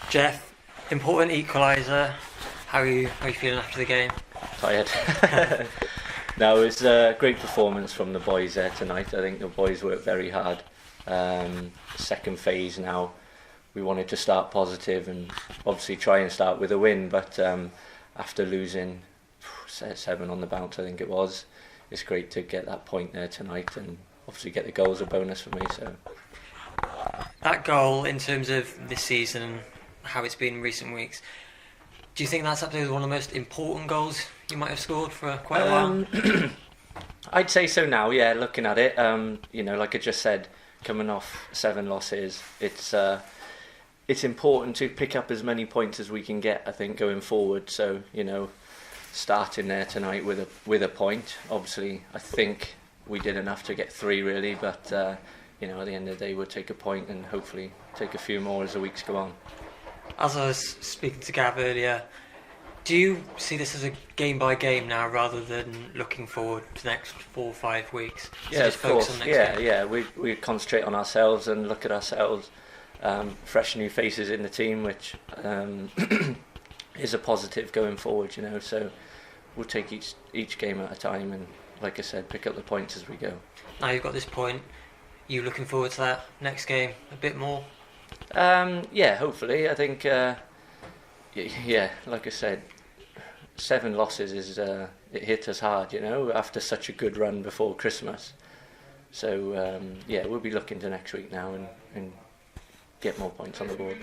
Geoff, important equaliser. How are you feeling after the game? Tired. No, it's a great performance from the boys there tonight. I think the boys worked very hard. Second phase now, we wanted to start positive and obviously try and start with a win, but after losing 7 on the bounce, I think it was, it's great to get that point there tonight, and obviously get the goals a bonus for me. So That goal, in terms of this season and how it's been in recent weeks, do you think that's absolutely one of the most important goals you might have scored for quite a while? I'd say so now, yeah, looking at it. Like I just said, coming off 7 losses, it's important to pick up as many points as we can get, I think, going forward. So, starting there tonight with a point. Obviously, I think we did enough to get 3 really, but at the end of the day, we'll take a point and hopefully take a few more as the weeks go on. As I was speaking to Gav earlier, do you see this as a game by game now, rather than looking forward to the next 4 or 5 weeks? Yeah, of course. Yeah. We concentrate on ourselves and look at ourselves. Fresh new faces in the team, which is a positive going forward. So we'll take each game at a time, and like I said, pick up the points as we go. Now you've got this point. You looking forward to that next game a bit more? Yeah, hopefully. I think, like I said, 7 losses it hit us hard, after such a good run before Christmas. So we'll be looking to next week now and get more points on the board.